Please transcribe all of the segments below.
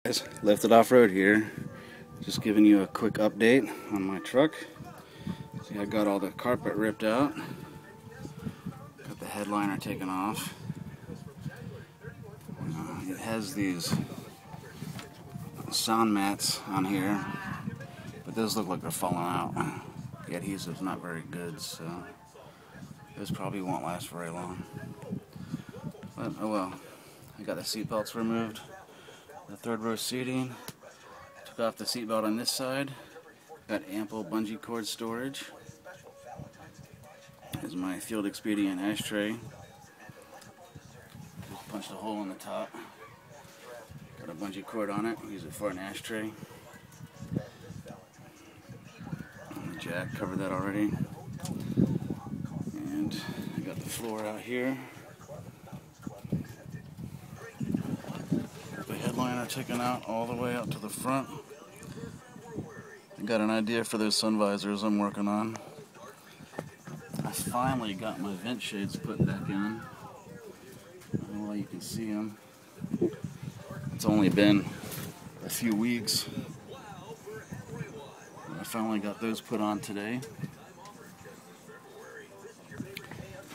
Left it off-road here. Just giving you a quick update on my truck. See, I got all the carpet ripped out. Got the headliner taken off. It has these sound mats on here, but those look like they're falling out. The adhesive's not very good, so this probably won't last very long. But oh well. I got the seat belts removed. The third row seating. Took off the seatbelt on this side. Got ample bungee cord storage. Here's my Field Expedient ashtray. Just punched a hole in the top. Got a bungee cord on it. Use it for an ashtray. And the jack, covered that already. And I got the floor out here. Headliner taken out all the way out to the front. I got an idea for those sun visors I'm working on. I finally got my vent shades put back in. I don't know why you can see them. It's only been a few weeks. I finally got those put on today.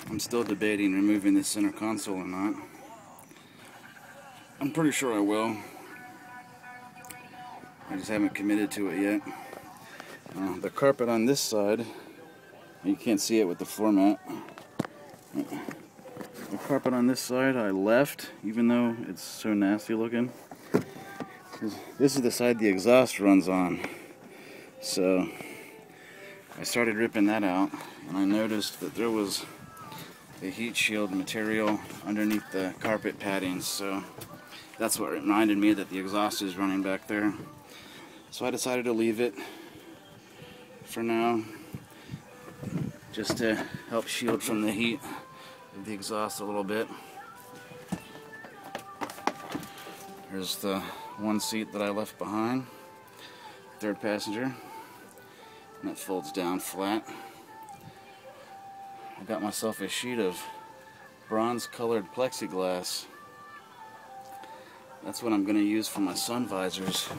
I'm still debating removing the center console or not. I'm pretty sure I will. I just haven't committed to it yet. The carpet on this side, you can't see it with the floor mat. The carpet on this side I left, even though it's so nasty looking. This is the side the exhaust runs on. So I started ripping that out, and I noticed that there was a heat shield material underneath the carpet padding. So that's what reminded me that the exhaust is running back there. So I decided to leave it for now, just to help shield from the heat of the exhaust a little bit. Here's the one seat that I left behind, third passenger, and that folds down flat. I got myself a sheet of bronze colored plexiglass. That's what I'm going to use for my sun visors.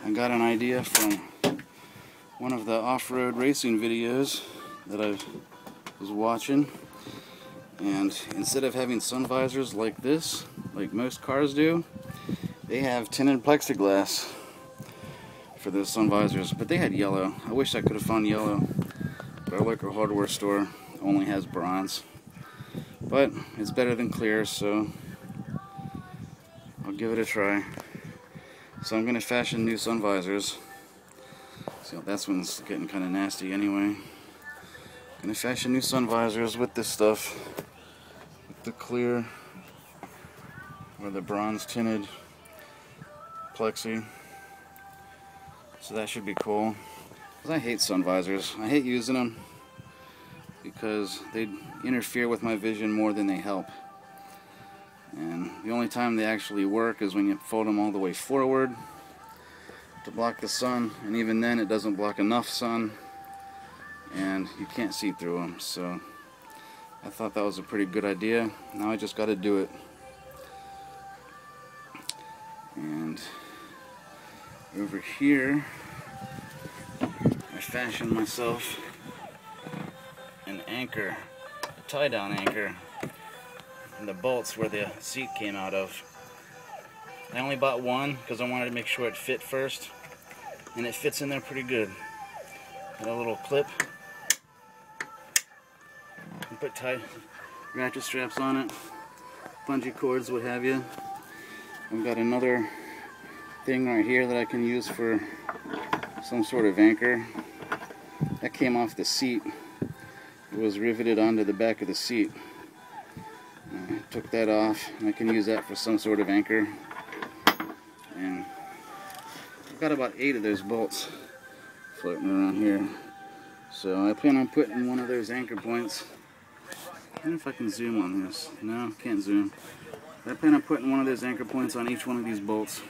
I got an idea from one of the off-road racing videos that I was watching, and instead of having sun visors like this, like most cars do, they have tinted plexiglass for those sun visors, but they had yellow. I wish I could have found yellow, but our local hardware store only has bronze. But it's better than clear, so I'll give it a try. So I'm going to fashion new sun visors. So that one's getting kind of nasty anyway. I'm going to fashion new sun visors with this stuff. With the clear or the bronze tinted plexi. So that should be cool. Because I hate sun visors. I hate using them because they interfere with my vision more than they help. And the only time they actually work is when you fold them all the way forward to block the sun, and even then it doesn't block enough sun and you can't see through them. So I thought that was a pretty good idea. Now I just got to do it. And over here I fashioned myself an anchor, a tie-down anchor, and the bolts where the seat came out of. I only bought one because I wanted to make sure it fit first, and it fits in there pretty good. Got a little clip. You put tight ratchet straps on it, bungee cords, what have you. I've got another thing right here that I can use for some sort of anchor. That came off the seat. It was riveted onto the back of the seat. I took that off, and I can use that for some sort of anchor. And I've got about 8 of those bolts floating around here. So I plan on putting one of those anchor points. I don't know if I can zoom on this. No, can't zoom. I plan on putting one of those anchor points on each one of these bolts.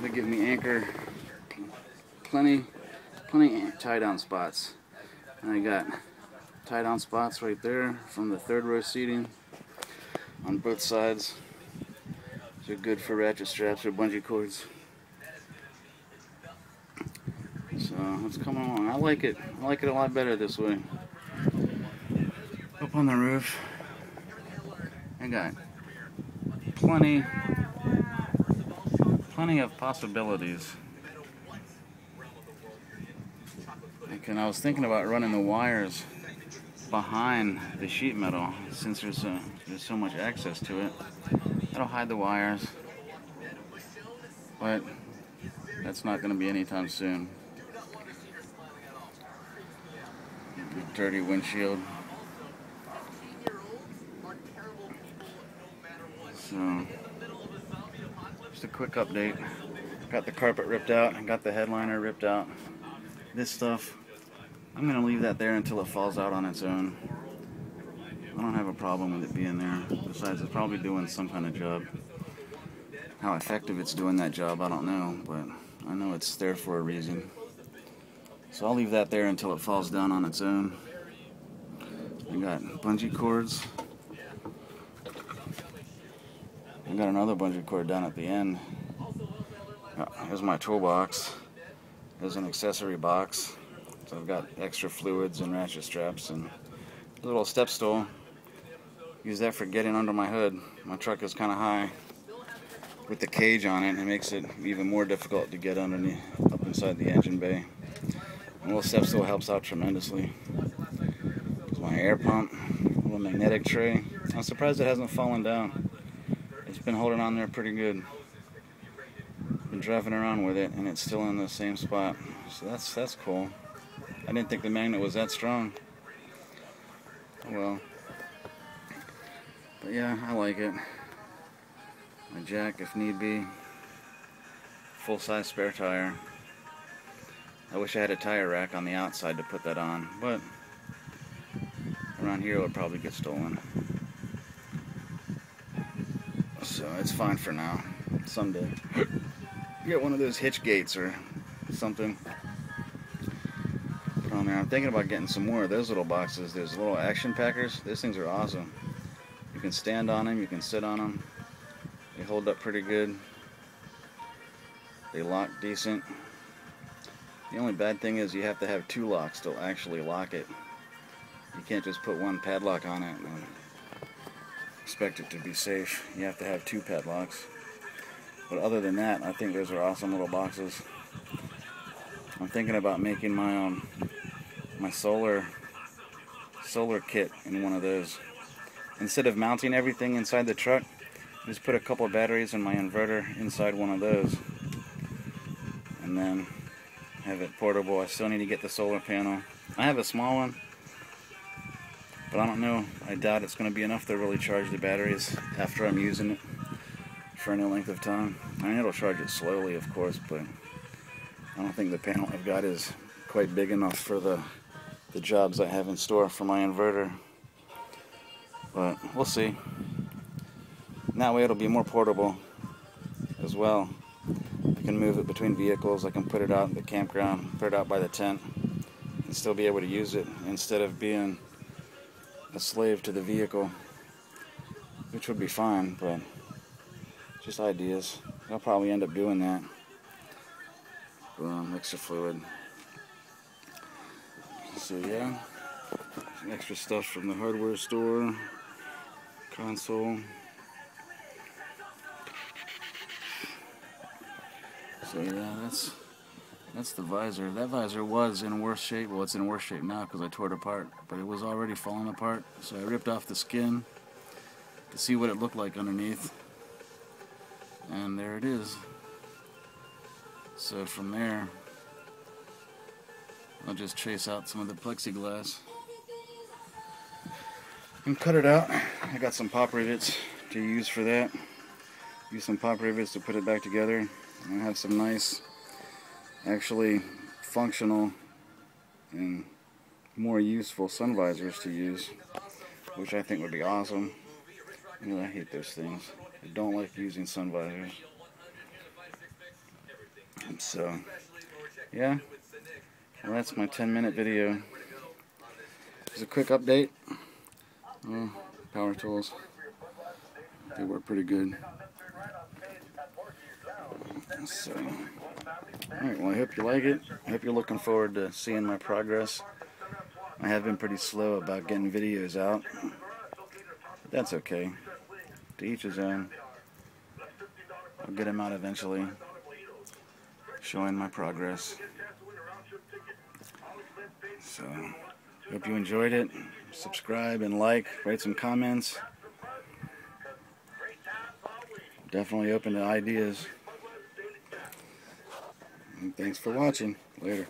They give me anchor, plenty tie down spots. And I got tie-down spots right there from the third row seating on both sides. They're good for ratchet straps or bungee cords. So it's coming along. I like it. I like it a lot better this way. Up on the roof, I got plenty of possibilities. I was thinking about running the wires behind the sheet metal since there's so much access to it. That'll hide the wires, but that's not going to be anytime soon. Dirty windshield. So, just a quick update. Got the carpet ripped out and got the headliner ripped out. This stuff, I'm going to leave that there until it falls out on its own. I don't have a problem with it being there. Besides, it's probably doing some kind of job. How effective it's doing that job, I don't know, but I know it's there for a reason. So I'll leave that there until it falls down on its own. I got bungee cords. I got another bungee cord down at the end. Here's my toolbox. There's an accessory box. So I've got extra fluids and ratchet straps and a little step stool. Use that for getting under my hood. My truck is kind of high. With the cage on it, it makes it even more difficult to get underneath, up inside the engine bay. A little step stool helps out tremendously. There's my air pump, a little magnetic tray. I'm surprised it hasn't fallen down. It's been holding on there pretty good. Been driving around with it, and it's still in the same spot. So that's cool. I didn't think the magnet was that strong. Well, but yeah, I like it. My jack, if need be. Full-size spare tire. I wish I had a tire rack on the outside to put that on, but around here it would probably get stolen. So it's fine for now. Someday. Get one of those hitch gates or something. Put on there. I'm thinking about getting some more of those little boxes. There's little action packers. Those things are awesome. You can stand on them, you can sit on them. They hold up pretty good. They lock decent. The only bad thing is you have to have two locks to actually lock it. You can't just put one padlock on it and expect it to be safe. You have to have two padlocks. But other than that, I think those are awesome little boxes. I'm thinking about making my my solar kit in one of those. Instead of mounting everything inside the truck, just put a couple of batteries and my inverter inside one of those. And then have it portable. I still need to get the solar panel. I have a small one, but I don't know. I doubt it's going to be enough to really charge the batteries after I'm using it for any length of time. I mean, it'll charge it slowly, of course, but I don't think the panel I've got is quite big enough for the jobs I have in store for my inverter. But we'll see. And that way it'll be more portable as well. I can move it between vehicles. I can put it out in the campground, put it out by the tent, and still be able to use it instead of being a slave to the vehicle, which would be fine, but just ideas. I'll probably end up doing that. Extra fluid. So yeah, some extra stuff from the hardware store. Console. So yeah, that's the visor. That visor was in worse shape. Well, it's in worse shape now because I tore it apart, but it was already falling apart. So I ripped off the skin to see what it looked like underneath, and there it is. So from there, I'll just trace out some of the plexiglass and cut it out. I got some pop rivets to use for that. Use some pop rivets to put it back together. And I have some nice, actually functional and more useful sun visors to use, which I think would be awesome. You know, I hate those things. I don't like using sun visors. So, yeah. Well, that's my 10-minute video. Just a quick update. Power tools, they work pretty good. So, alright, well, I hope you like it. I hope you're looking forward to seeing my progress. I have been pretty slow about getting videos out, but that's okay. To each his own. I'll get them out eventually, showing my progress. So, hope you enjoyed it. Subscribe and like, write some comments. Definitely open to ideas. And thanks for watching. Later.